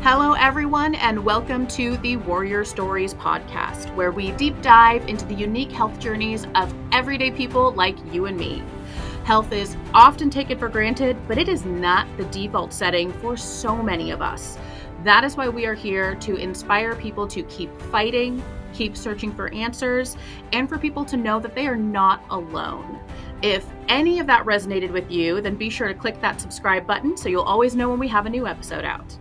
Hello, everyone, and welcome to the Warrior Stories podcast, where we deep dive into the unique health journeys of everyday people like you and me. Health is often taken for granted, but it is not the default setting for so many of us. That is why we are here to inspire people to keep fighting, keep searching for answers, and for people to know that they are not alone. If any of that resonated with you, then be sure to click that subscribe button so you'll always know when we have a new episode out.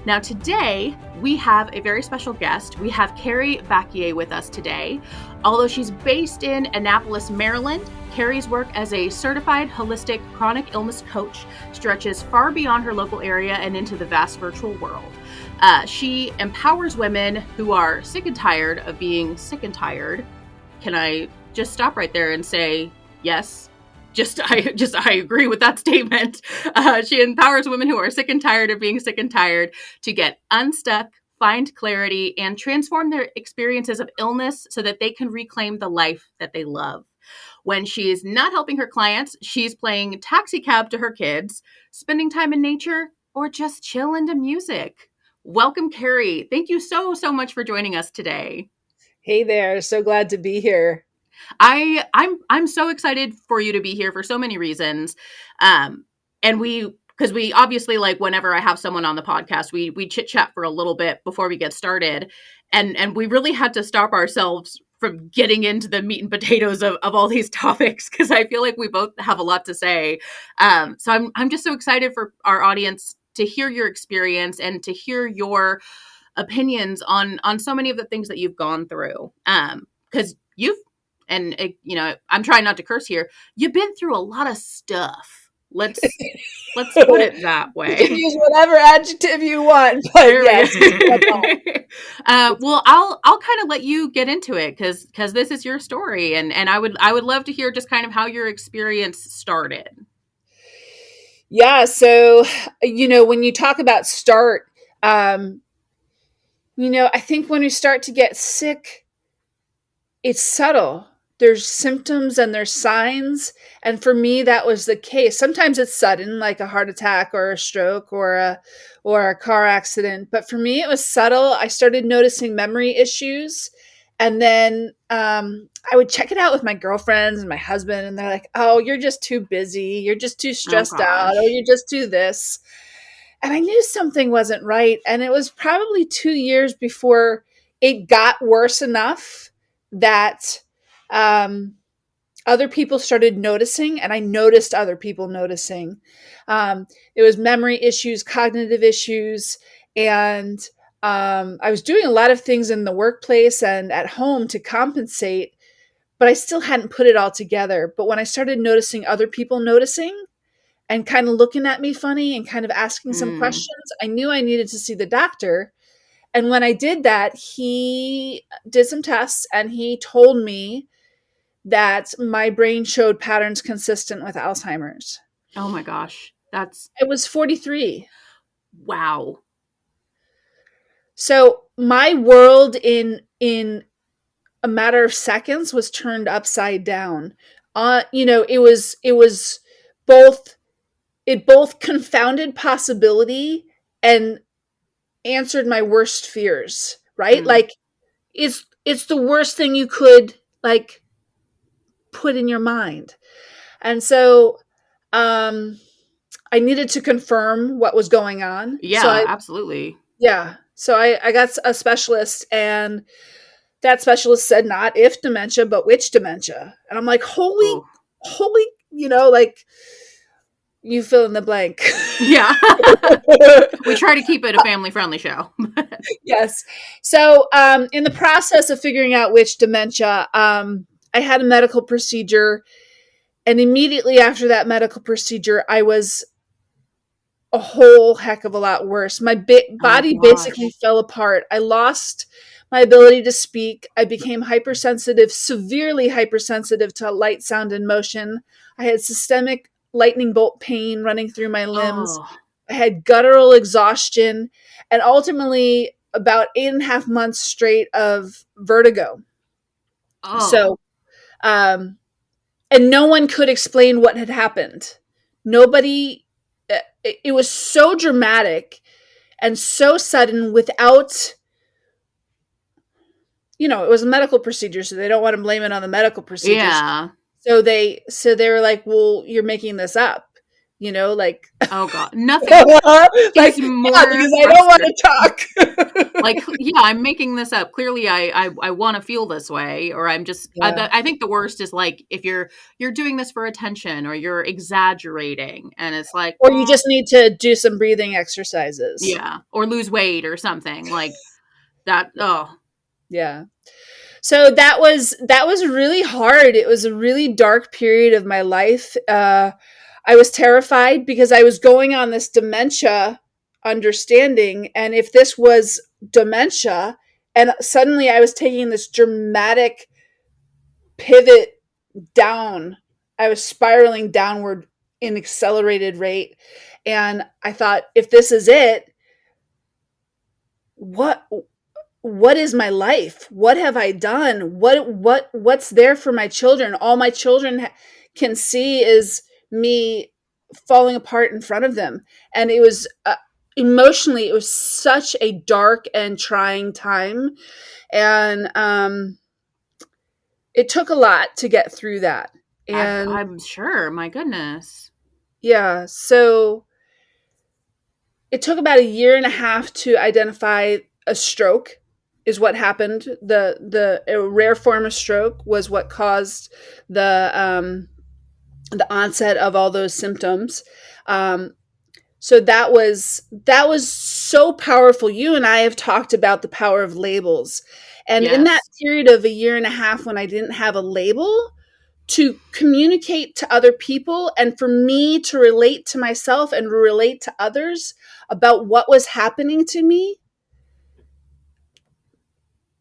Now today, we have a very special guest. We have Carrie Baquie with us today. Although she's based in Annapolis, Maryland, Carrie's work as a certified holistic chronic illness coach stretches far beyond her local area and into the vast virtual world. She empowers women who are sick and tired of being sick and tired. Can I just stop right there and say, yes? I agree with that statement. She empowers women who are sick and tired of being sick and tired to get unstuck, find clarity, and transform their experiences of illness so that they can reclaim the life that they love. When she's not helping her clients, she's playing taxi cab to her kids, spending time in nature, or just chilling to music. Welcome, Carrie. Thank you so much for joining us today. Hey there. So glad to be here. I'm so excited for you to be here for so many reasons. Because we obviously, like, whenever I have someone on the podcast, we chit chat for a little bit before we get started. And we really had to stop ourselves from getting into the meat and potatoes of all these topics, because I feel like we both have a lot to say. So I'm just so excited for our audience to hear your experience and to hear your opinions on so many of the things that you've gone through. Because I'm trying not to curse here. You've been through a lot of stuff. Let's put it that way. You can use whatever adjective you want, but yes. Well, I'll kind of let you get into it because this is your story, and I would love to hear just kind of how your experience started. Yeah. So, when you talk about start, I think when we start to get sick, it's subtle. There's symptoms and there's signs. And for me, that was the case. Sometimes it's sudden, like a heart attack or a stroke or a car accident. But for me, it was subtle. I started noticing memory issues. And then I would check it out with my girlfriends and my husband. And they're like, oh, you're just too busy. You're just too stressed out. Oh, you're just too this. And I knew something wasn't right. And it was probably 2 years before it got worse enough that other people started noticing, and I noticed other people noticing. It was memory issues, cognitive issues, and I was doing a lot of things in the workplace and at home to compensate, but I still hadn't put it all together. But when I started noticing other people noticing and kind of looking at me funny and kind of asking some questions, I knew I needed to see the doctor. And when I did that, he did some tests and he told me that my brain showed patterns consistent with Alzheimer's. Oh my gosh. It was 43. Wow. So my world in a matter of seconds was turned upside down. It both confounded possibility and answered my worst fears, right? Like it's the worst thing you could put in your mind. And so I needed to confirm what was going on. Yeah, absolutely. Yeah. So I got a specialist, and that specialist said not if dementia, but which dementia. And I'm like, holy, you fill in the blank. Yeah. We try to keep it a family-friendly show. Yes. So in the process of figuring out which dementia, I had a medical procedure. And immediately after that medical procedure, I was a whole heck of a lot worse. My body basically fell apart. I lost my ability to speak. I became hypersensitive, severely hypersensitive to light, sound, and motion. I had systemic lightning bolt pain running through my limbs. I had guttural exhaustion, and ultimately about 8.5 months straight of vertigo. So, and no one could explain what had happened. Nobody, it was so dramatic. and so sudden without, it was a medical procedure, so they don't want to blame it on the medical procedures. Yeah. So they were like, well, you're making this up, like Oh God. Nothing like, is yeah, more because I don't want frustrating. to talk. Like, yeah, I'm making this up. Clearly, I want to feel this way, or I'm just. Yeah. I think the worst is like if you're doing this for attention, or you're exaggerating, and it's like, Or you just need to do some breathing exercises. yeah, or lose weight or something like that. Oh, Yeah. So that was really hard. It was a really dark period of my life. I was terrified because I was going on this dementia understanding, and if this was dementia, and suddenly I was taking this dramatic pivot down, I was spiraling downward in accelerated rate, and I thought, if this is it, what what is my life? What have I done? What's there for my children? All my children can see is me falling apart in front of them. And it was emotionally, it was such a dark and trying time, and it took a lot to get through that. And I'm sure. My goodness. yeah, so it took about a year and a half to identify a stroke is what happened. The a rare form of stroke was what caused the onset of all those symptoms. So that was so powerful. You and I have talked about the power of labels, and in that Yes. period of a year and a half when I didn't have a label, to communicate to other people and for me to relate to myself and relate to others about what was happening to me,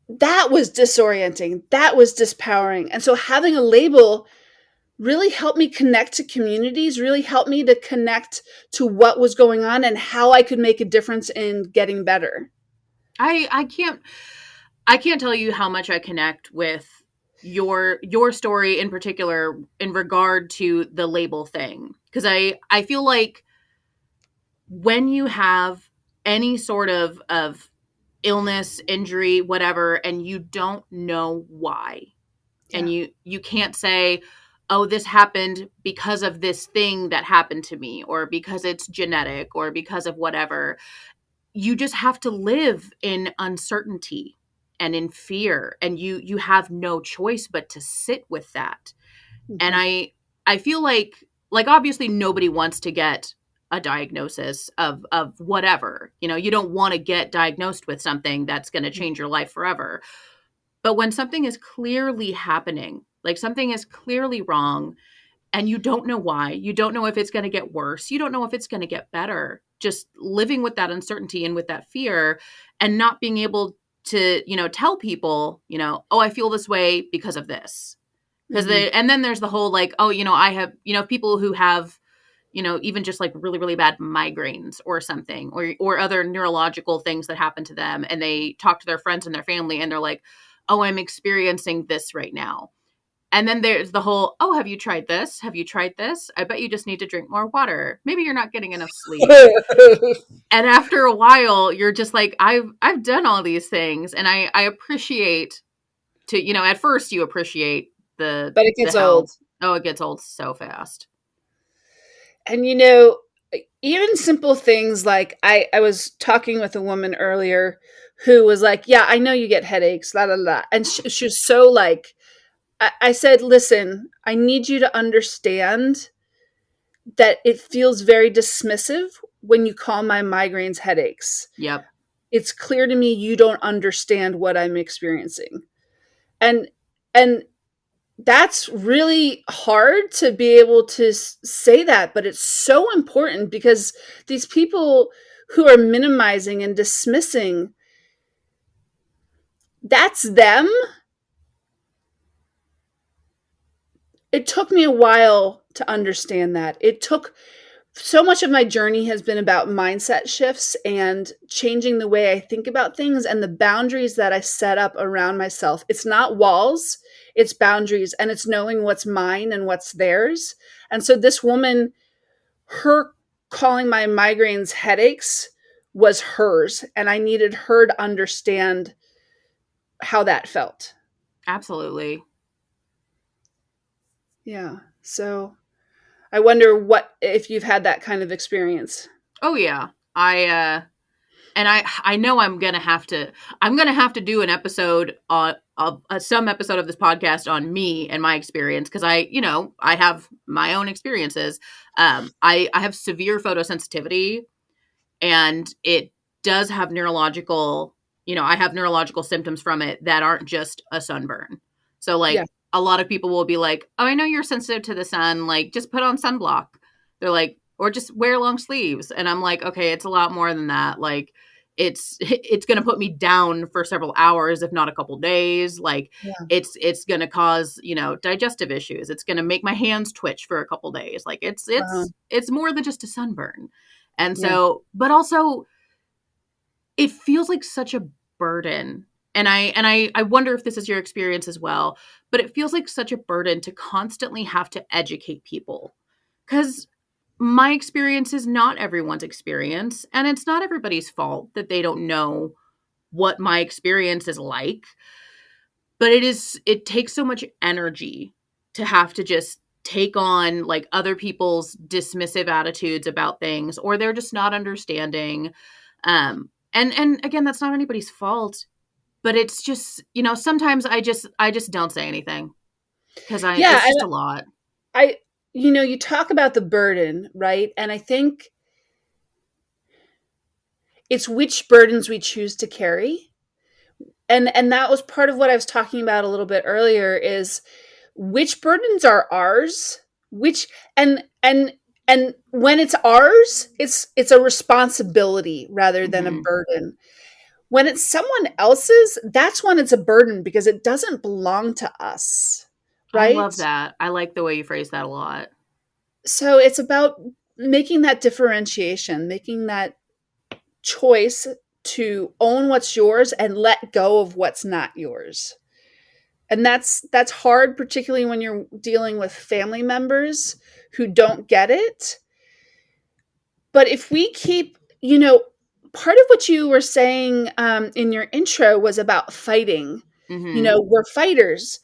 that was disorienting. That was dispowering. And so having a label really helped me connect to communities, really helped me to connect to what was going on and how I could make a difference in getting better. I can't tell you how much I connect with your story in particular in regard to the label thing, because I feel like when you have any sort of illness, injury, whatever, and you don't know why, and Yeah. you can't say, oh, this happened because of this thing that happened to me, or because it's genetic, or because of whatever. You just have to live in uncertainty and in fear, and you have no choice but to sit with that. And Mhm. I feel like obviously nobody wants to get a diagnosis of whatever. You don't want to get diagnosed with something that's going to change your life forever. But when something is clearly happening, like something is clearly wrong, and you don't know why, you don't know if it's going to get worse, you don't know if it's going to get better, just living with that uncertainty and with that fear, and not being able to tell people, oh, I feel this way because of this. Because Mhm. and then there's the whole like, oh, I have people who have even just like really really bad migraines or something, or other neurological things that happen to them, and they talk to their friends and their family, and they're like, oh, I'm experiencing this right now. And then there's the whole, oh, have you tried this? Have you tried this? I bet you just need to drink more water. Maybe you're not getting enough sleep. And after a while, you're just like, I've done all these things, and I appreciate to at first you appreciate But it the gets old. health. Oh, it gets old so fast. And even simple things like I was talking with a woman earlier who was like, "Yeah, I know you get headaches, la la la," and she was so like, I said, "Listen, I need you to understand that it feels very dismissive when you call my migraines headaches. Yep. It's clear to me you don't understand what I'm experiencing." And and that's really hard to be able to say that, but it's so important because these people who are minimizing and dismissing, that's them. It took me a while to understand that. It took so much of my journey has been about mindset shifts and changing the way I think about things and the boundaries that I set up around myself. It's not walls, it's boundaries, and it's knowing what's mine and what's theirs. And so this woman, her calling my migraines headaches was hers, and I needed her to understand how that felt. Absolutely. Yeah. So I wonder what if you've had that kind of experience. Oh yeah. And I know I'm gonna have to do an episode on some episode of this podcast on me and my experience, because I have my own experiences. I have severe photosensitivity, and it does have neurological, I have neurological symptoms from it that aren't just a sunburn. So Yeah. like a lot of people will be like, "Oh, I know you're sensitive to the sun, like just put on sunblock." They're like, "Or just wear long sleeves." And I'm like, "Okay, it's a lot more than that. Like it's going to put me down for several hours if not a couple days. Like Yeah. it's going to cause, digestive issues. It's going to make my hands twitch for a couple days. Like it's Wow. it's it's more than just a sunburn." And Yeah. so, but also it feels like such a burden. And I wonder if this is your experience as well, but it feels like such a burden to constantly have to educate people. Cuz my experience is not everyone's experience, and it's not everybody's fault that they don't know what my experience is like. But it takes so much energy to have to just take on like other people's dismissive attitudes about things, or they're just not understanding. And again, that's not anybody's fault, but it's just, sometimes I just don't say anything, because Yeah. it's just a lot. I, you talk about the burden, right? And I think it's which burdens we choose to carry. And that was part of what I was talking about a little bit earlier is which burdens are ours, which and when it's ours, it's a responsibility rather than a Hmm. burden. When it's someone else's, that's when it's a burden because it doesn't belong to us, I right? love that. I like the way you phrase that a lot. So it's about making that differentiation, making that choice to own what's yours and let go of what's not yours. And that's hard, particularly when you're dealing with family members who don't get it. But if we keep, part of what you were saying in your intro was about fighting. Hmm. We're fighters,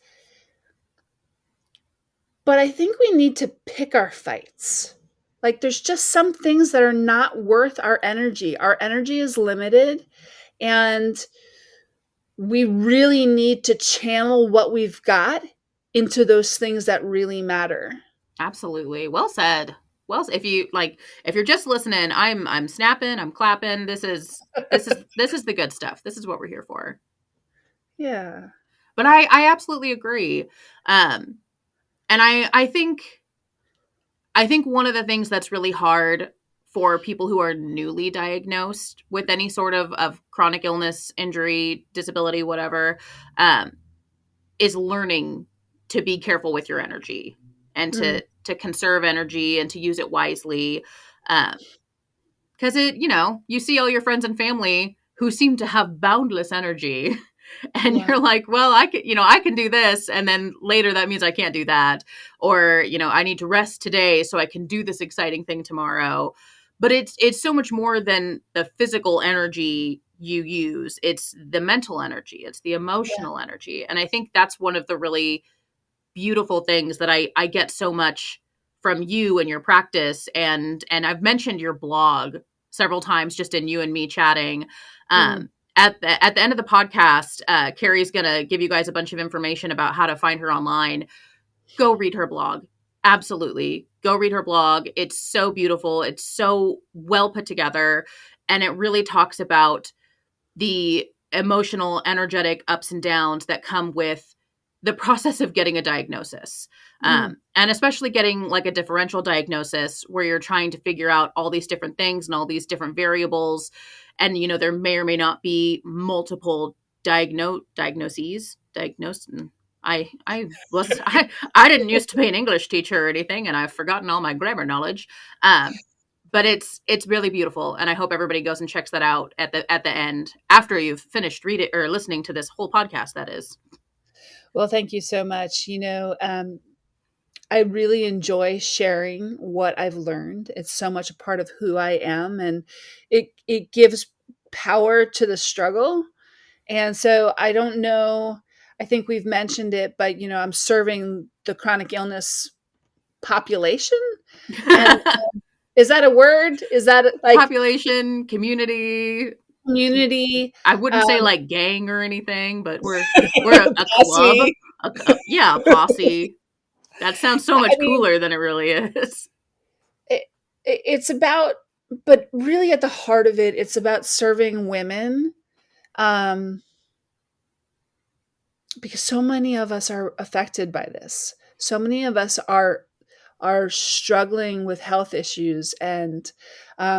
but I think we need to pick our fights. Like, there's just some things that are not worth our energy. Our energy is limited, and we really need to channel what we've got into those things that really matter. Absolutely. Well said. Well, if you're just listening, I'm snapping, I'm clapping. This is the good stuff. This is what we're here for. Yeah. But I absolutely agree. And I think one of the things that's really hard for people who are newly diagnosed with any sort of chronic illness, injury, disability, whatever, um, is learning to be careful with your energy, and Mm, to conserve energy and to use it wisely. Um, because you see all your friends and family who seem to have boundless energy, and yeah. you're like, well, I can do this, and then later that means I can't do that, or I need to rest today so I can do this exciting thing tomorrow. But it's so much more than the physical energy you use. It's the mental energy, it's the Yeah. emotional energy, and I think that's one of the really beautiful things that I get so much from you and your practice. And I've mentioned your blog several times just in you and me chatting. Mm, At the end of the podcast, Carrie's gonna give you guys a bunch of information about how to find her online. Go read her blog. Absolutely. Go read her blog. It's so beautiful. It's so well put together. And it really talks about the emotional, energetic ups and downs that come with the process of getting a diagnosis. mm, And especially getting like a differential diagnosis where you're trying to figure out all these different things and all these different variables. And, there may or may not be multiple diagnoses. I didn't used to be an English teacher or anything, and I've forgotten all my grammar knowledge. Um, but it's really beautiful, and I hope everybody goes and checks that out at the end after you've finished reading or listening to this whole podcast. That is. well, thank you so much. I really enjoy sharing what I've learned. It's so much a part of who I am, and it gives power to the struggle. And so I don't know, I think we've mentioned it, but I'm serving the chronic illness population. And is that a word? Is that like Population, community. community? I wouldn't say like gang or anything, but we're a club. Posse. Yeah, a posse. That sounds so I much mean, cooler than it really is. it's about, but really at the heart of it, it's about serving women. Um, because so many of us are affected by this. So many of us are struggling with health issues and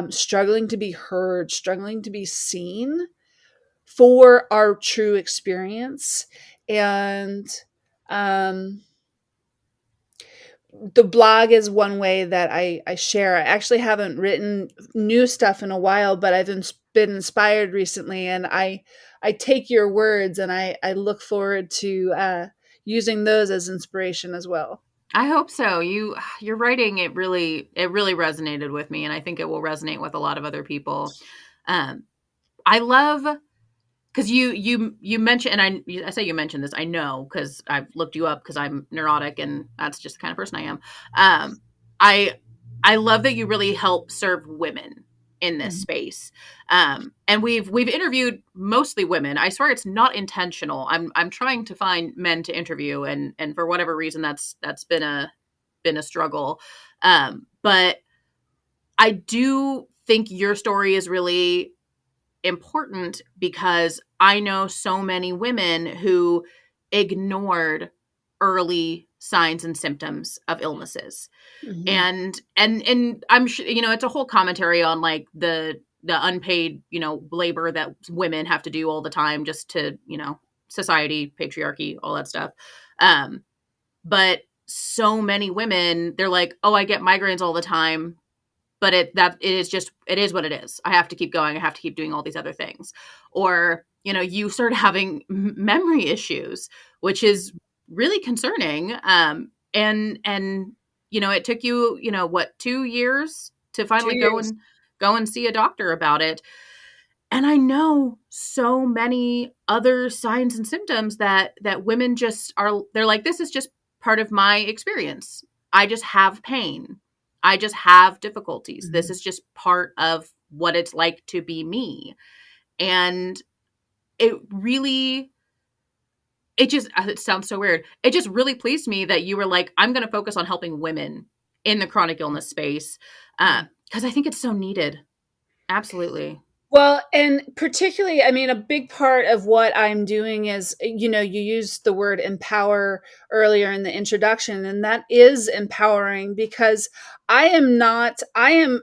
struggling to be heard, struggling to be seen for our true experience. And um, the blog is one way that I share. I actually haven't written new stuff in a while, but I've been inspired recently, and I take your words and I look forward to using those as inspiration as well. I hope so. Your writing, it really resonated with me, and I think it will resonate with a lot of other people. I love, because you mentioned, and I say you mentioned this, I know because I've looked you up because I'm neurotic, and that's just the kind of person I am. I I love that you really help serve women in this space. And we've interviewed mostly women. I swear it's not intentional. I'm trying to find men to interview, and for whatever reason that's been a struggle. But I do think your story is really important because I know so many women who ignored early signs and symptoms of illnesses. Mm-hmm. And I'm sure, it's a whole commentary on like the unpaid, labor that women have to do all the time just to, society, patriarchy, all that stuff. But so many women, they're like, oh, I get migraines all the time, but it is what it is. I have to keep going. I have to keep doing all these other things. Or, you start having memory issues, which is really concerning. And it took you, what, 2 years to Two finally years. go and see a doctor about it. And I know so many other signs and symptoms that women just they're like, this is just part of my experience. I just have pain. I just have difficulties. Mm-hmm. This is just part of what it's like to be me. And it really, it sounds so weird. It just really pleased me that you were like, I'm going to focus on helping women in the chronic illness space. Because I think it's so needed. Absolutely. Well, and particularly, I mean, a big part of what I'm doing is, you used the word empower earlier in the introduction, and that is empowering because I am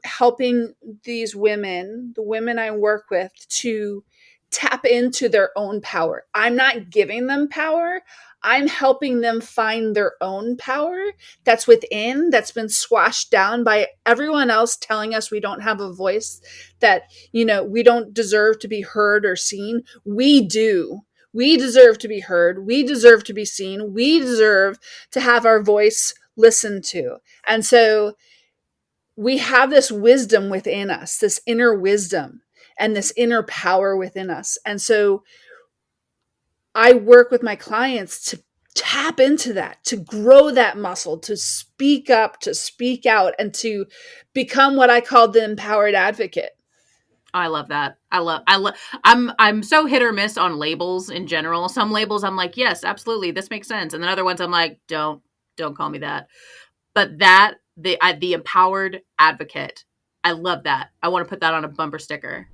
helping these women, the women I work with, to tap into their own power. I'm not giving them power. I'm helping them find their own power that's within, that's been squashed down by everyone else telling us we don't have a voice, that we don't deserve to be heard or seen. We do. We deserve to be heard. We deserve to be seen. We deserve to have our voice listened to. And so we have this wisdom within us, this inner wisdom and this inner power within us. And so I work with my clients to tap into that, to grow that muscle, to speak up, to speak out, and to become what I call the empowered advocate. I love that. I'm so hit or miss on labels in general. Some labels I'm like, yes, absolutely, this makes sense. And then other ones I'm like, don't call me that. But the empowered advocate, I love that. I want to put that on a bumper sticker.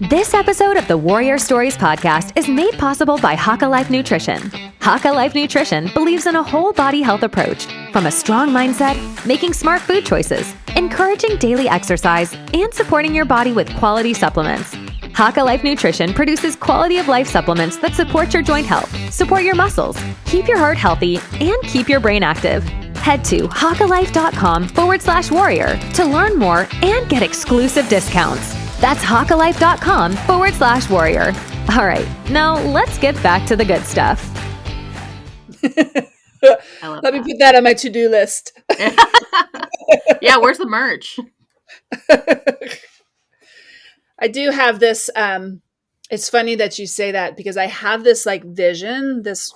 This episode of the Warrior Stories podcast is made possible by Haka Life Nutrition. Haka Life Nutrition believes in a whole body health approach, from a strong mindset, making smart food choices, encouraging daily exercise, and supporting your body with quality supplements. Haka Life Nutrition produces quality of life supplements that support your joint health, support your muscles, keep your heart healthy, and keep your brain active. Head to hakalife.com/warrior to learn more and get exclusive discounts. That's hakalife.com/warrior. All right, now let's get back to the good stuff. I love Let me that. put that on my to-do list. Yeah, where's the merch? I do have this it's funny that you say that, because I have this like vision, this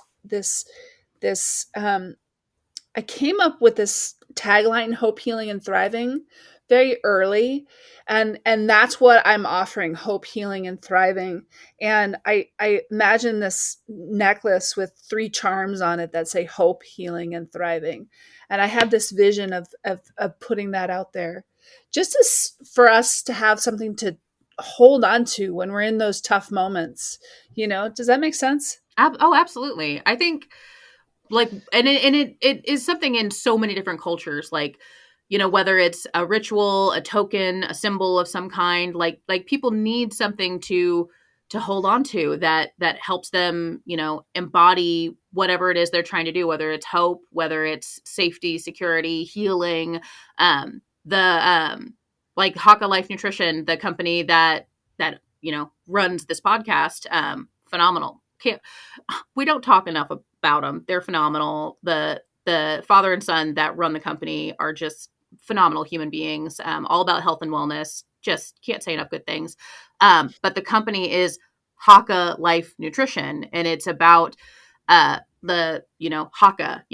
I came up with this tagline, hope, healing, and thriving, very early. And that's what I'm offering, hope, healing, and thriving. And I imagine this necklace with 3 charms on it that say hope, healing, and thriving. And I have this vision of putting that out there, just as for us to have something to hold on to when we're in those tough moments. Does that make sense? Oh, absolutely. I think like, it is something in so many different cultures, like, whether it's a ritual, a token, a symbol of some kind, like people need something to hold on to that helps them, embody whatever it is they're trying to do, whether it's hope, whether it's safety, security, healing. The Like Haka Life Nutrition, the company that runs this podcast, phenomenal. We don't talk enough about them. They're phenomenal. The father and son that run the company are just phenomenal human beings, all about health and wellness. Just can't say enough good things. But the company is Haka Life Nutrition, and it's about the Haka,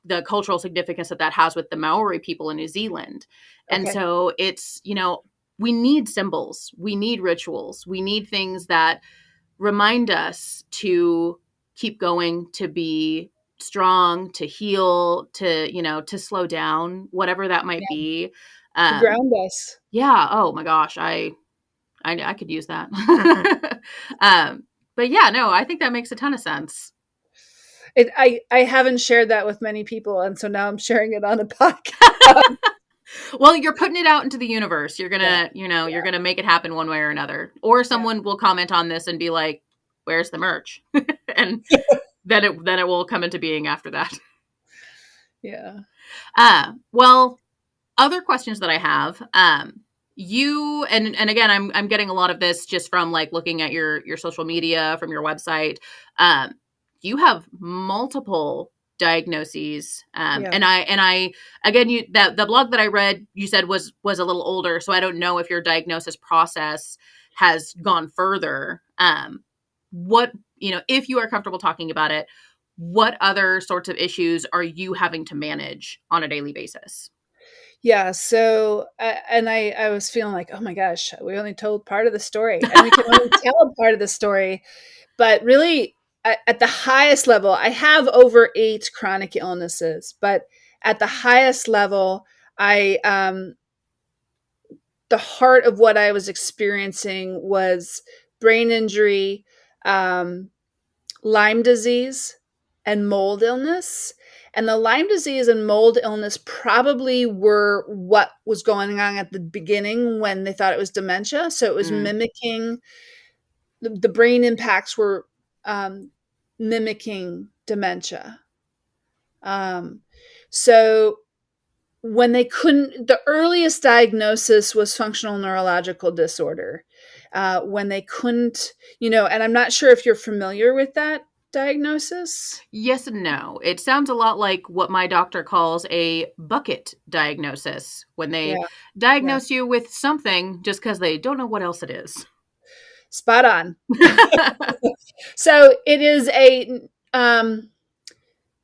the cultural significance that has with the Maori people in New Zealand. And Okay. so it's, we need symbols, we need rituals, we need things that remind us to keep going, to be strong, to heal, to slow down, whatever that might Yeah. be. To ground us. Yeah. Oh my gosh. I could use that. But yeah, no, I think that makes a ton of sense. I haven't shared that with many people, and so now I'm sharing it on a podcast. Well, you're putting it out into the universe. You're Yeah. gonna, you're gonna make it happen one way or another. Or someone will comment on this and be like, "Where's the merch?" And then it will come into being after that. Yeah. Well, other questions that I have. You and again, I'm getting a lot of this just from like looking at your social media, from your website. You have multiple diagnoses, Yeah. and I again, you that the blog that I read, you said was a little older, so I don't know if your diagnosis process has gone further. What if you are comfortable talking about it, what other sorts of issues are you having to manage on a daily basis? Yeah. So, and I was feeling like, oh my gosh, we only told part of the story, and we can only tell part of the story. But really, at the highest level, I have over 8 chronic illnesses. But at the highest level, I the heart of what I was experiencing was brain injury, um, Lyme disease, and mold illness. And the Lyme disease and mold illness probably were what was going on at the beginning when they thought it was dementia. So it was Mm. mimicking the brain impacts were um, mimicking dementia. Um, so when they couldn't, the earliest diagnosis was functional neurological disorder. When they couldn't, and I'm not sure if you're familiar with that diagnosis. Yes and no. It sounds a lot like what my doctor calls a bucket diagnosis, when they Yeah, yeah, diagnose you with something just because they don't know what else it is. spot on. So it is a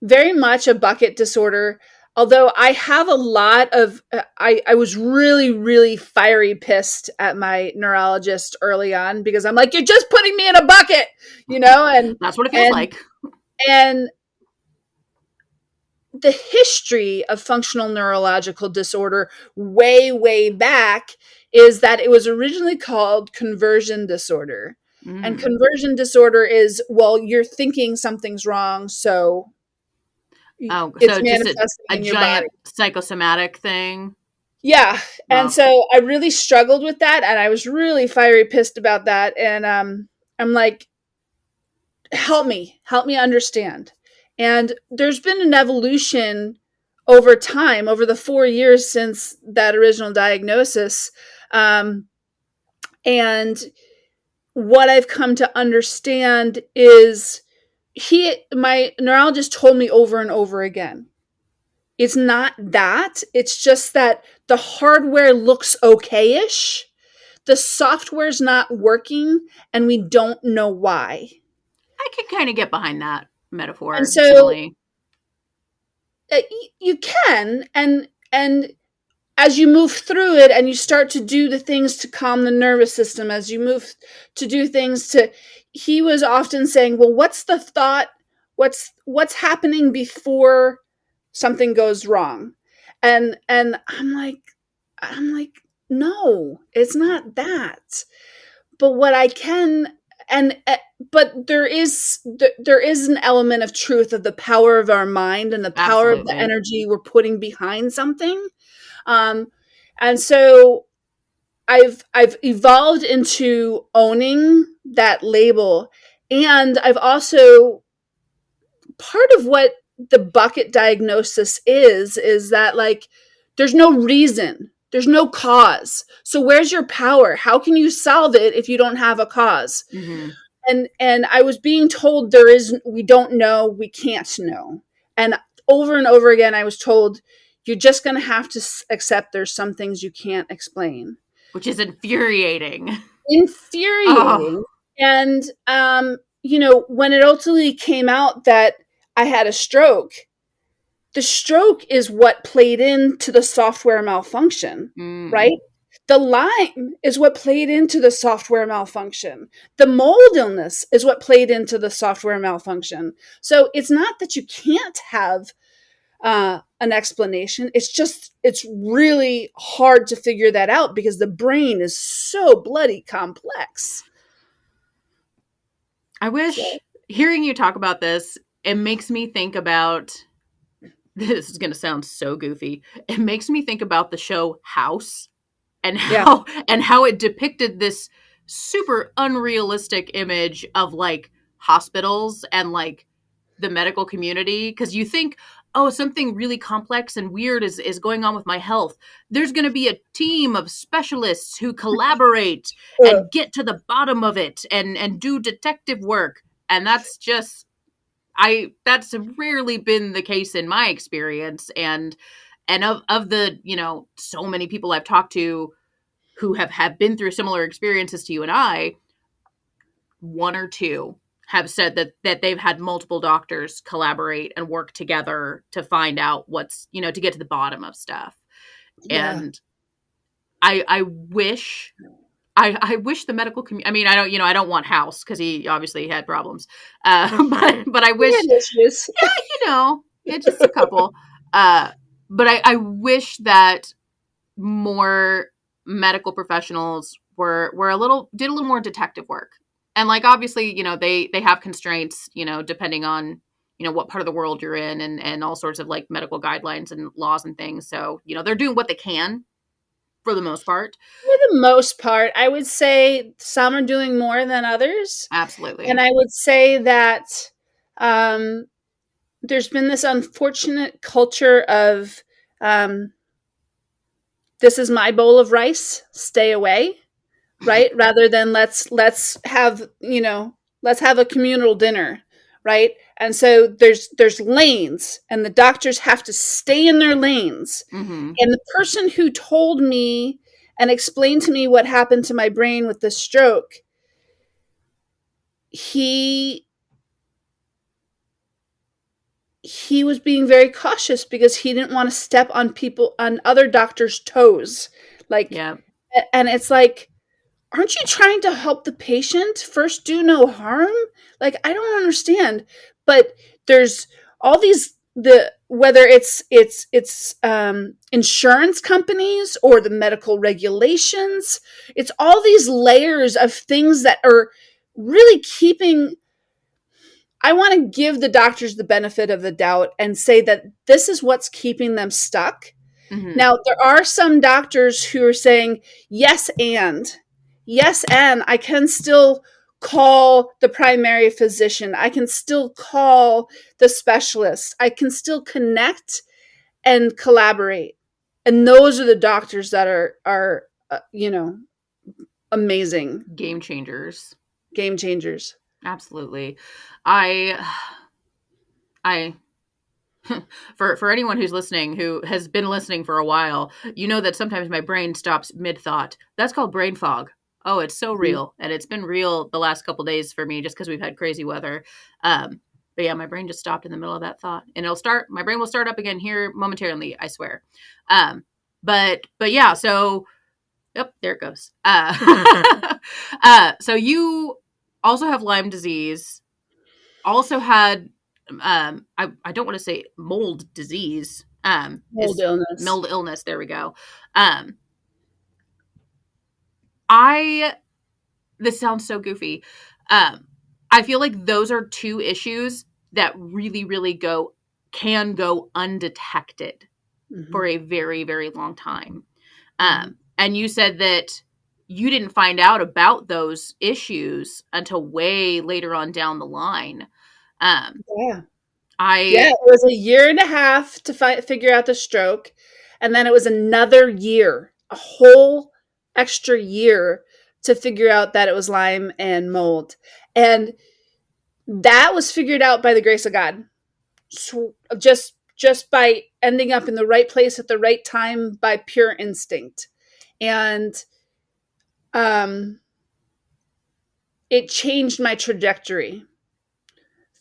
very much a bucket disorder. Although I have a lot of, I was really, really fiery pissed at my neurologist early on, because I'm like, you're just putting me in a bucket, and That's what it feels and like. and the history of functional neurological disorder way, way back is that it was originally called conversion disorder. And Mm. conversion disorder is, well, you're thinking something's wrong, so Oh, it's so just manifesting a in your body. giant psychosomatic thing. Yeah. And Well, so I really struggled with that, and I was really fiery pissed about that. And I'm like, help me understand. And there's been an evolution over time, over the 4 years since that original diagnosis. And what I've come to understand is my neurologist told me over and over again, it's not that. It's just that the hardware looks okay-ish. The software's not working, and we don't know why. I can kind of get behind that And metaphor, so simile. you can, and as you move through it and you start to do the things to calm the nervous system, as you move to do things to, he was often saying, well, what's the thought? What's happening before something goes wrong? And I'm like, no, it's not that. But what I can, and but there is an element of truth of the power of our mind and the power of the Absolutely. energy we're putting behind something. um and so I've evolved into owning that label. And I've also, part of what the bucket diagnosis is that, like, there's no reason, there's no cause. So where's your power? How can you solve it if you don't have a cause? Mm-hmm. And I was being told we don't know, we can't know. And over again I was told, you're just going to have to accept there's some things you can't explain. Which is infuriating. Oh, Infuriating. And when it ultimately came out that I had a stroke, the stroke is what played into the software malfunction, mm. right? The Lyme is what played into the software malfunction. The mold illness is what played into the software malfunction. So it's not that you can't have an explanation. It's really hard to figure that out because the brain is so bloody complex. I wish, So, hearing you talk about this, it makes me think about, this is going to sound so goofy. It makes me think about the show House, and yeah. how it depicted this super unrealistic image of like hospitals and like the medical community, because you think, oh, something really complex and weird is going on with my health. There's going to be a team of specialists who collaborate Uh, and get to the bottom of it and do detective work. And that's just, that's rarely been the case in my experience. And of the, so many people I've talked to who have been through similar experiences to you and I, one or two have said that they've had multiple doctors collaborate and work together to find out what's, to get to the bottom of stuff. yeah. And I wish, I wish the medical community, I mean, I don't want House because he obviously had problems. But I wish, Yeah, issues. yeah, just a couple. But I wish that more medical professionals were did a little more detective work. And like, obviously, they have constraints, depending on, what part of the world you're in, and all sorts of like medical guidelines and laws and things. So, they're doing what they can for the most part. For the most part, I would say some are doing more than others. And Absolutely. I would say that um, there's been this unfortunate culture of, um, this is my bowl of rice, stay away, right? Rather than let's have, let's have a communal dinner, right? And so there's lanes, and the doctors have to stay in their lanes. Mm-hmm. And the person who told me and explained to me what happened to my brain with the stroke, he he was being very cautious because he didn't want to step on other doctors' toes. Like, Yeah. and it's like, aren't you trying to help the patient? First, do no harm? Like, I don't understand. But there's all these, whether it's insurance companies or the medical regulations, it's all these layers of things that are really keeping. I want to give the doctors the benefit of the doubt and say that this is what's keeping them stuck. Mm-hmm. Now, there are some doctors who are saying, yes, and I can still call the primary physician. I can still call the specialist. I can still connect and collaborate. And those are the doctors that are amazing Game changers. game changers. Absolutely. I for anyone who's listening, who has been listening for a while, you know that sometimes my brain stops mid-thought. That's called brain fog. Oh, it's so real. And it's been real the last couple days for me just because we've had crazy weather. But yeah, my brain just stopped in the middle of that thought. And my brain will start up again here momentarily, I swear. But yeah, so yep, there it goes. So you also have Lyme disease, also had I don't want to say mold disease. Mold Is illness. mold illness. There we go. I This sounds so goofy. I feel like those are two issues that really, really can go undetected for a very, very long time. And you said that you didn't find out about those issues until way later on down the line. Yeah. Yeah, I it was a year and a half to figure out the stroke. And then it was another year, a whole extra year to figure out that it was Lyme and mold. And that was figured out by the grace of God. So just by ending up in the right place at the right time by pure instinct. And it changed my trajectory,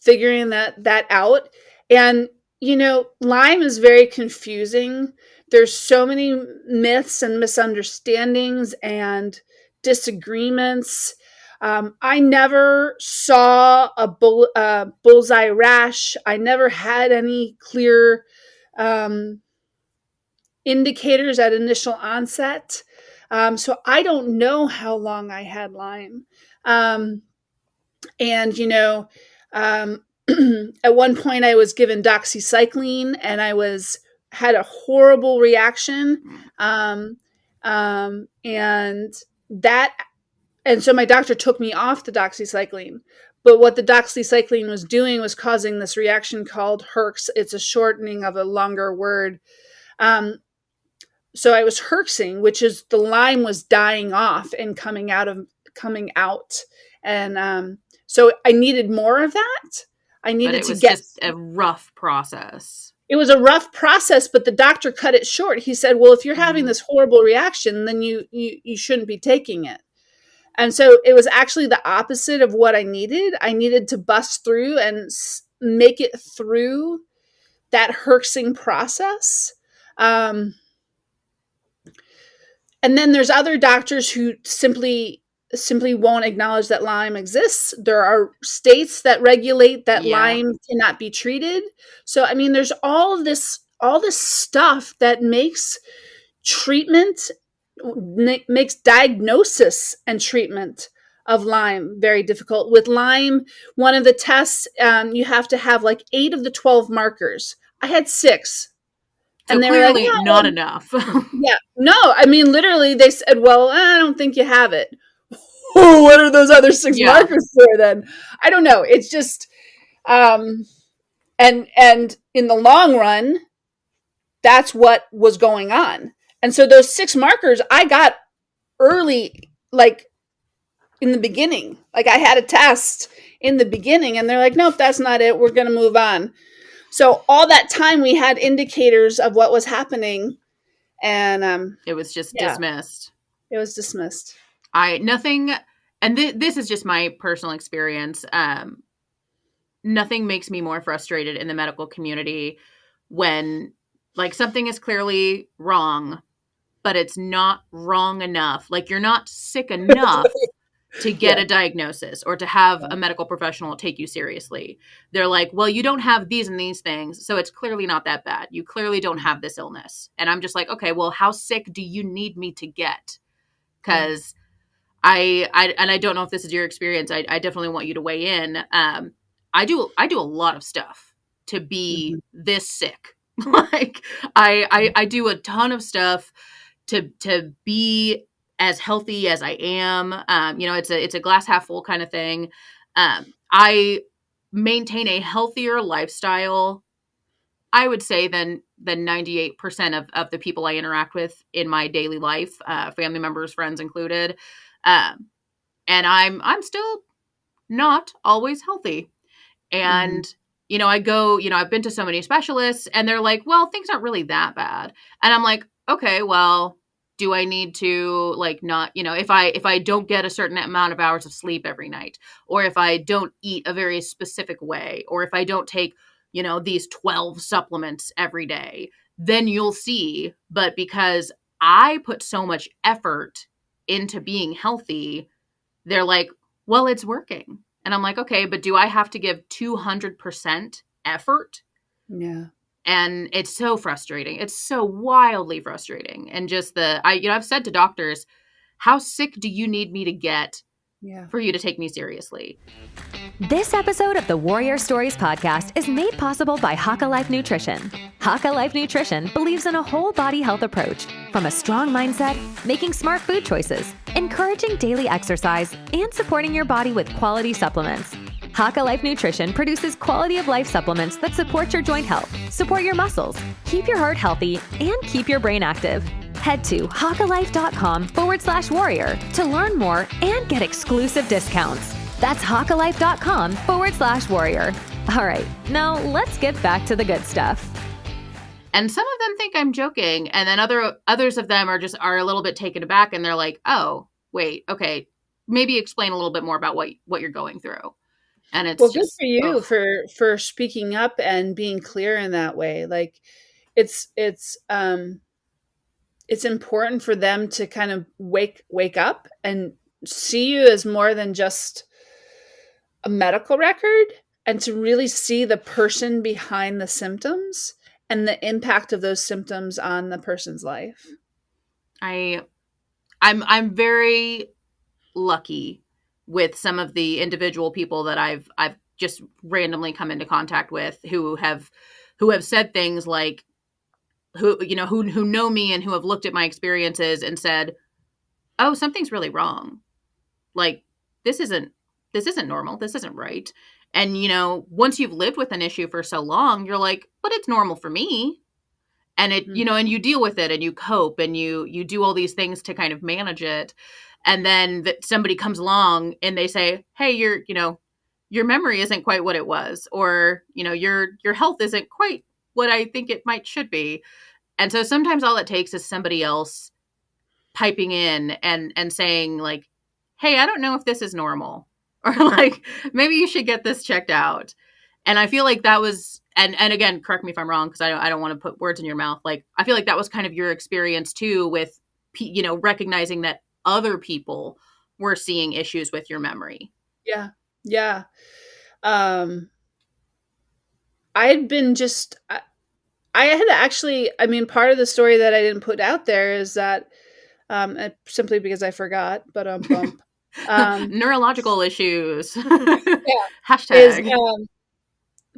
figuring that out. And Lyme is very confusing. There's so many myths and misunderstandings and disagreements. I never saw a bullseye rash. I never had any clear indicators at initial onset. So I don't know how long I had Lyme. And at one point I was given doxycycline, and had a horrible reaction. And that and so my doctor took me off the doxycycline. But what the doxycycline was doing was causing this reaction called herx. It's a shortening of a longer word. So I was herxing, which is the Lyme was dying off and coming out. And so I needed more of that. I but needed it to was get. just a rough process. It was a rough process, but the doctor cut it short. He said, "Well, if you're having this horrible reaction, then you shouldn't be taking it." And so it was actually the opposite of what I needed. I needed to bust through and make it through that herxing process. And then there's other doctors who simply won't acknowledge that Lyme exists. There are states that regulate that Lyme cannot be treated. So I mean, there's all this stuff that makes diagnosis and treatment of Lyme very difficult. With Lyme, one of the tests, you have to have like 8 of the 12 markers. I had 6. So and they clearly were like, "No, not enough. yeah, no." I mean, literally, they said, "Well, I don't think you have it." Oh, what are those other 6 markers for then? I don't know. It's just, and in the long run, that's what was going on. And so those 6 markers I got early, like in the beginning. Like I had a test in the beginning, and they're like, "Nope, that's not it. We're going to move on." So all that time we had indicators of what was happening, and it was just dismissed. It was dismissed. This is just my personal experience. Nothing makes me more frustrated in the medical community when like something is clearly wrong, but it's not wrong enough. Like you're not sick enough to get a diagnosis or to have a medical professional take you seriously. They're like, well, you don't have these and these things, so it's clearly not that bad. You clearly don't have this illness. And I'm just like, okay, well, how sick do you need me to get? Because I don't know if this is your experience. I definitely want you to weigh in. I do a lot of stuff to be this sick. Like I do a ton of stuff to be as healthy as I am. It's a glass half full kind of thing. I maintain a healthier lifestyle, I would say, than 98% of the people I interact with in my daily life, family members, friends included. And I'm still not always healthy. And, I've been to so many specialists and they're like, well, things aren't really that bad. And I'm like, okay, well, do I need to not, if I don't get a certain amount of hours of sleep every night, or if I don't eat a very specific way, or if I don't take, these 12 supplements every day, then you'll see. But because I put so much effort into being healthy, they're like, well, it's working. And I'm like, okay, but do I have to give 200% effort? Yeah. And it's so frustrating. It's so wildly frustrating. And just I've said to doctors, how sick do you need me to get for you to take me seriously? This episode of the Warrior Stories podcast is made possible by Haka Life Nutrition. Haka Life Nutrition believes in a whole body health approach, from a strong mindset, making smart food choices, encouraging daily exercise, and supporting your body with quality supplements. Haka Life Nutrition produces quality of life supplements that support your joint health, support your muscles, keep your heart healthy, and keep your brain active. Head to hakalife.com/warrior to learn more and get exclusive discounts. That's hakalife.com/warrior. All right, now let's get back to the good stuff. And some of them think I'm joking, and then others of them are a little bit taken aback, and they're like, "Oh, wait, okay, maybe explain a little bit more about what you're going through." And it's Well, just good for you ugh. for speaking up and being clear in that way. Like it's important for them to kind of wake up and see you as more than just a medical record, and to really see the person behind the symptoms and the impact of those symptoms on the person's life. I'm very lucky with some of the individual people that I've just randomly come into contact with who have said things like, who know me and who have looked at my experiences and said, "Oh, something's really wrong. Like this isn't normal. This isn't right." And once you've lived with an issue for so long, you're like, "But it's normal for me." And and you deal with it and you cope and you do all these things to kind of manage it. And then somebody comes along and they say, "Hey, your memory isn't quite what it was, or your health isn't quite what I think it should be." And so sometimes all it takes is somebody else piping in and saying like, "Hey, I don't know if this is normal," or like, "Maybe you should get this checked out." And I feel like that was, and again, correct me if I'm wrong, because I don't want to put words in your mouth. Like, I feel like that was kind of your experience too, with recognizing that other people were seeing issues with your memory. Yeah. I had been just I had actually, I mean, part of the story that I didn't put out there is that simply because I forgot, but bump. Neurological issues. Yeah, is Hashtag.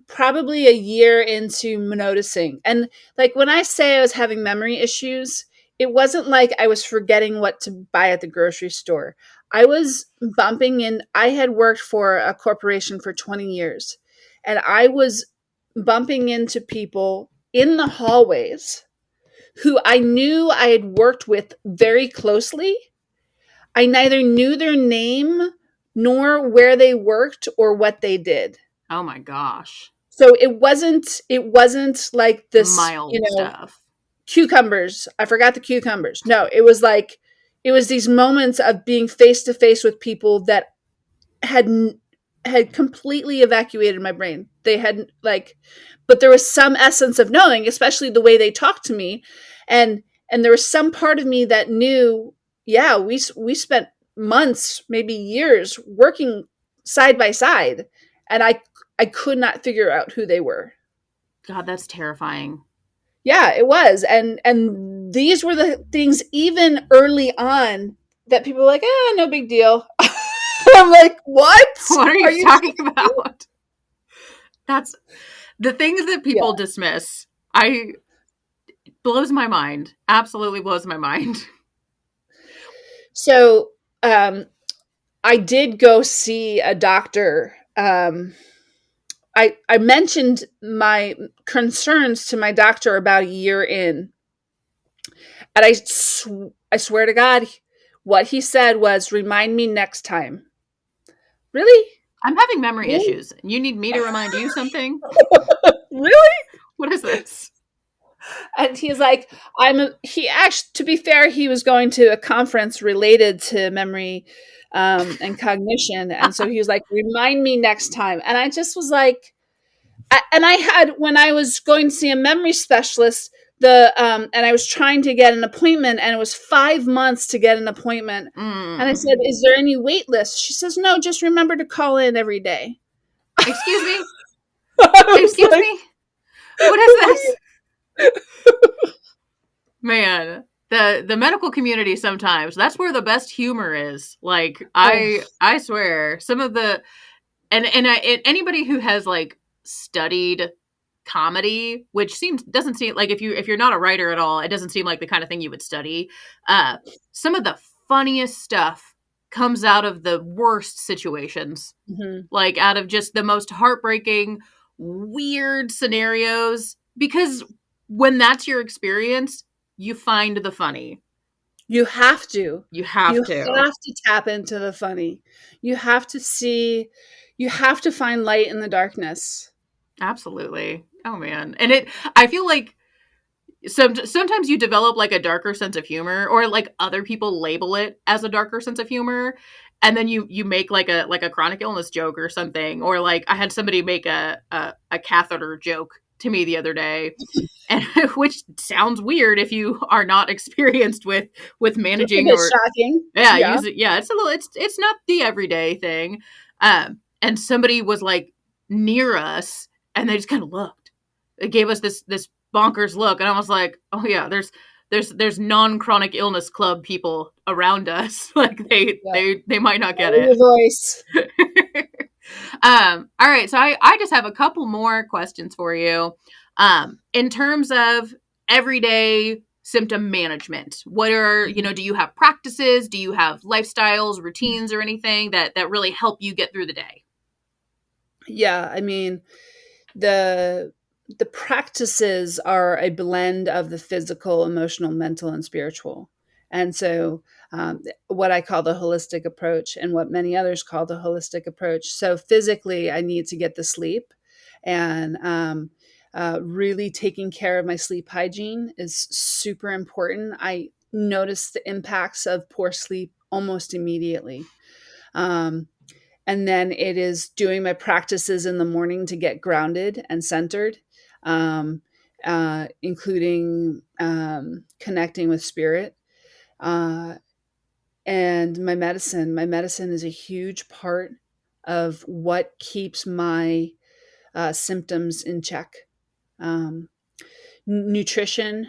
probably a year into noticing. And like when I say I was having memory issues, it wasn't like I was forgetting what to buy at the grocery store. I was bumping in, I had worked for a corporation for 20 years, and I was bumping into people in the hallways who I knew I had worked with very closely. I neither knew their name nor where they worked or what they did. Oh my gosh. So it wasn't like this, Mild stuff. cucumbers. I forgot the cucumbers. No, it was these moments of being face to face with people that had had completely evacuated my brain. They had but there was some essence of knowing, especially the way they talked to me, and there was some part of me that knew, yeah, we spent months, maybe years working side by side, and I could not figure out who they were. God, that's terrifying. Yeah, it was. And these were the things even early on that people were like, no big deal. I'm like, what? What are you talking about? That's the things that people dismiss. Blows my mind. Absolutely blows my mind. So, I did go see a doctor. I mentioned my concerns to my doctor about a year in, and I swear to God, what he said was, "Remind me next time." Really? I'm having memory Really? issues. You need me to remind you something? Really? What is this? And he's like, he actually, to be fair, he was going to a conference related to memory and cognition. And so he was like, remind me next time. And I just was like, and I had, when I was going to see a memory specialist, and I was trying to get an appointment, and it was 5 months to get an appointment. And I said, is there any wait list? She says, no, just remember to call in every day. Excuse me? I was Excuse like, me? What is this? Man, the medical community sometimes, that's where the best humor is. Like, I swear, some of the anybody who has like studied comedy, which doesn't seem like, if you're not a writer at all, it doesn't seem like the kind of thing you would study. Some of the funniest stuff comes out of the worst situations, like out of just the most heartbreaking, weird scenarios. Because when that's your experience, you find the funny. You have to. You have You to. have to tap into the funny. You have to see, you have to find light in the darkness. Absolutely. Oh man. And I feel like sometimes you develop like a darker sense of humor, or like other people label it as a darker sense of humor, and then you make like a chronic illness joke or something. Or like, I had somebody make a catheter joke to me the other day, and which sounds weird if you are not experienced with It's a managing, bit or shocking. yeah, Yeah. use it. Yeah, it's not the everyday thing. And somebody was like near us, and they just kind of looked. It gave us this bonkers look, and I was like, oh yeah, there's non-chronic illness club people around us. Like, Yeah. they might not get Lower your it. voice. All right, so I just have a couple more questions for you. In terms of everyday symptom management, what are, do you have practices? Do you have lifestyles, routines, or anything that really help you get through the day? Yeah, I mean, the the practices are a blend of the physical, emotional, mental, and spiritual. And so, what I call the holistic approach, and what many others call the holistic approach. So, physically, I need to get the sleep, and really taking care of my sleep hygiene is super important. I notice the impacts of poor sleep almost immediately. Um, and then it is doing my practices in the morning to get grounded and centered, um, including connecting with spirit, uh, and my medicine. My medicine is a huge part of what keeps my symptoms in check. um, Nutrition,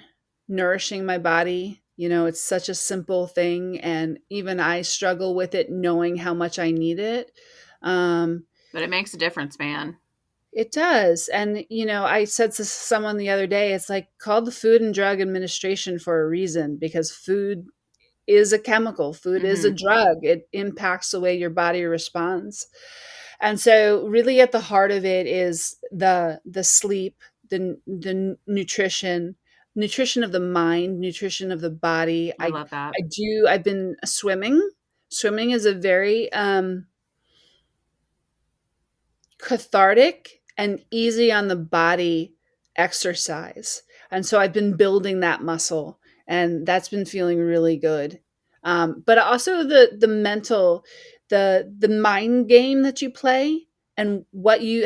nourishing my body, it's such a simple thing, and even I struggle with it, knowing how much I need it. um, But it makes a difference, man. it does. And, I said to someone the other day, it's like, call the Food and Drug Administration for a reason, because food is a chemical, food is a Mm-hmm. drug. It impacts the way your body responds. And so really at the heart of it is the sleep, the nutrition of the mind, nutrition of the body. I love that. I've been swimming. Swimming is a very cathartic and easy on the body exercise. And so I've been building that muscle, and that's been feeling really good. But also the mental, the mind game that you play, and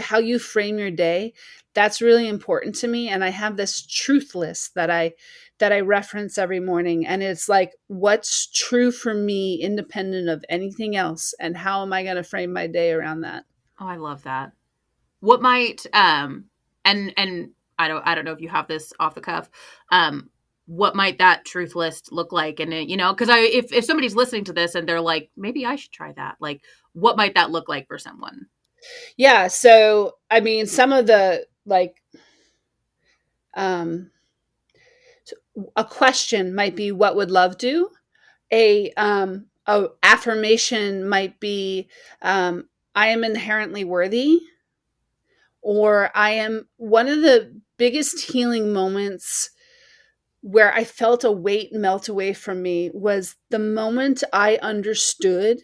how you frame your day, that's really important to me. And I have this truth list that I reference every morning, and it's like, what's true for me independent of anything else, and how am I going to frame my day around that? Oh, I love that. What might and I don't know if you have this off the cuff. What might that truth list look like? And because if somebody's listening to this and they're like, maybe I should try that. Like, what might that look like for someone? Yeah, so I mean, some of the like um a question might be, what would love do? A affirmation might be, I am inherently worthy, or I am. One of the biggest healing moments where I felt a weight melt away from me was the moment I understood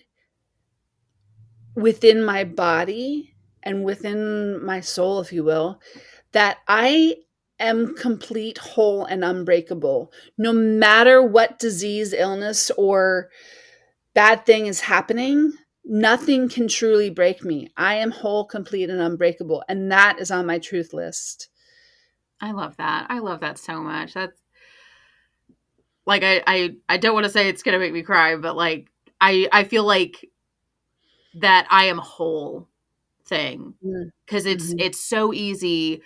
within my body and within my soul, if you will, that I am complete, whole, and unbreakable. No matter what disease, illness, or bad thing is happening, nothing can truly break me. I am whole, complete, and unbreakable. And that is on my truth list. I love that. I love that so much. That's like, I don't want to say it's going to make me cry, but like, I feel like that I am whole thing, because Mm-hmm. it's so easy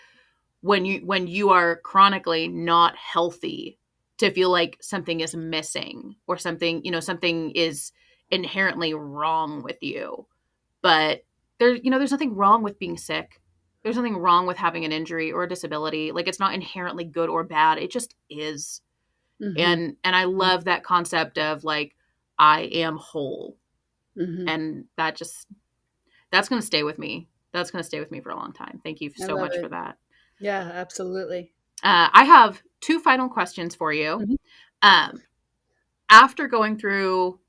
when you are chronically not healthy to feel like something is missing, or something, something is inherently wrong with you. But there's nothing wrong with being sick. There's nothing wrong with having an injury or a disability. Like, it's not inherently good or bad. It just is. Mm-hmm. And I love that concept of like, I am whole. Mm-hmm. And that's going to stay with me. That's going to stay with me for a long time. Thank you I so love much for it. that. Yeah, absolutely. I have two final questions for you. Mm-hmm. Um, After going through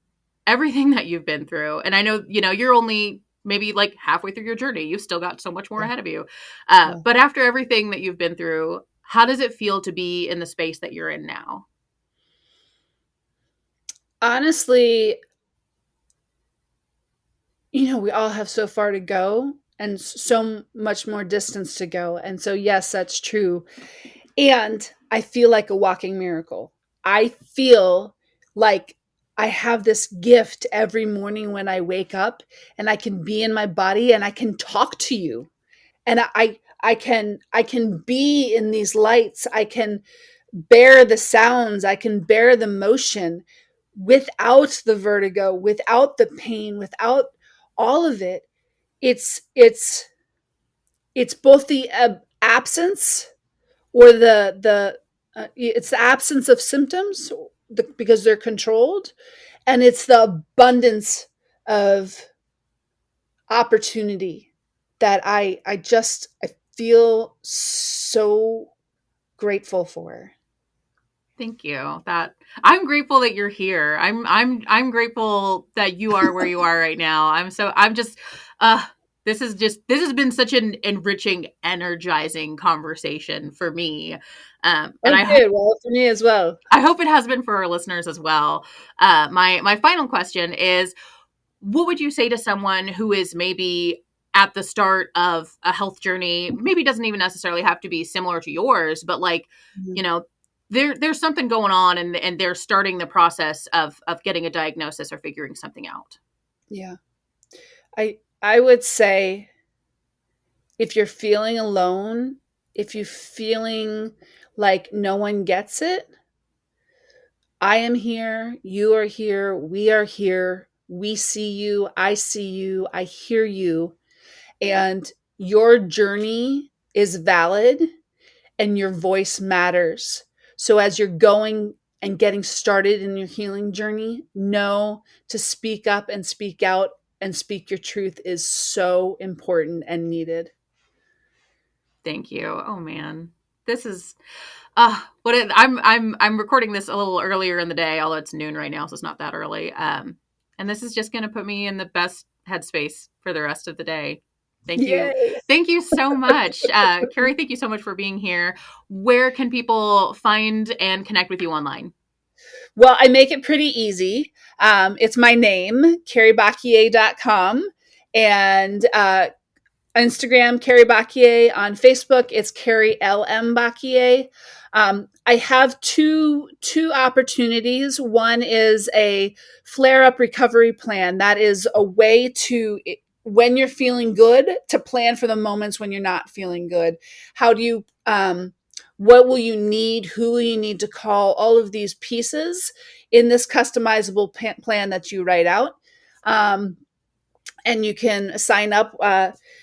everything that you've been through, and I know, you're only maybe like halfway through your journey. You've still got so much more Yeah. ahead of you. Yeah. But after everything that you've been through, how does it feel to be in the space that you're in now? Honestly, we all have so far to go and so much more distance to go. And so, yes, that's true. And I feel like a walking miracle. I feel like I have this gift every morning when I wake up, and I can be in my body and I can talk to you. And I can be in these lights. I can bear the sounds. I can bear the motion without the vertigo, without the pain, without all of it. It's it's it's both the absence, or it's the absence of symptoms, because they're controlled, and it's the abundance of opportunity that I feel so grateful for. Thank you. That I'm grateful that you're here. I'm grateful that you are where you are right now. I'm just uh this has been such an enriching, energizing conversation for me. And Oh, good. Well, for me as well. I hope it has been for our listeners as well. My final question is, what would you say to someone who is maybe at the start of a health journey? Maybe doesn't even necessarily have to be similar to yours, but like, Mhm. you know, there's something going on, and they're starting the process of getting a diagnosis or figuring something out. Yeah. I would say, if you're feeling alone, if you're feeling like no one gets it, I am here, you are here, we are here. We see you, I see you, I hear you, and your journey is valid, and your voice matters. So as you're going and getting started in your healing journey, know to speak up and speak out and speak your truth is so important and needed. Thank you. Oh man, this is I'm recording this a little earlier in the day, although it's noon right now, so it's not that early. And this is just going to put me in the best headspace for the rest of the day. Yay. Thank you so much, Carrie. Thank you so much for being here. Where can people find and connect with you online? Well, I make it pretty easy. It's my name, carriebaquie.com, and Instagram, Carrie Baquie. On Facebook, it's Carrie LM Baquie. I have two opportunities. One is a flare up recovery plan. That is a way to, when you're feeling good, to plan for the moments when you're not feeling good. How do you, what will you need? Who will you need to call? All of these pieces in this customizable plan that you write out. And you can sign up.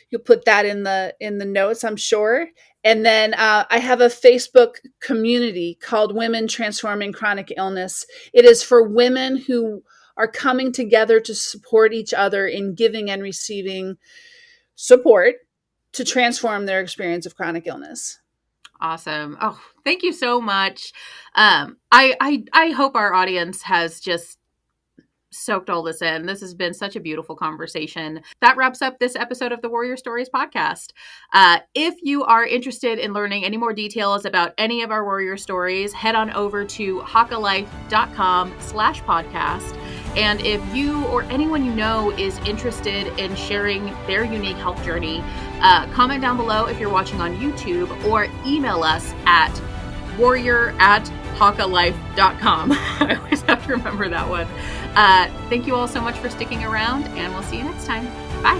You'll put that in the notes, I'm sure. And then I have a Facebook community called Women Transforming Chronic Illness. It is for women who are coming together to support each other in giving and receiving support to transform their experience of chronic illness. Awesome. Oh, thank you so much. I hope our audience has just soaked all this in. This has been such a beautiful conversation. That wraps up this episode of the Warrior Stories podcast. If you are interested in learning any more details about any of our warrior stories, head on over to hakalife.com/podcast. And if you or anyone you know is interested in sharing their unique health journey, comment down below if you're watching on YouTube, or email us at warrior@hakalife.com. I always have to remember that one. Thank you all so much for sticking around, and we'll see you next time. Bye.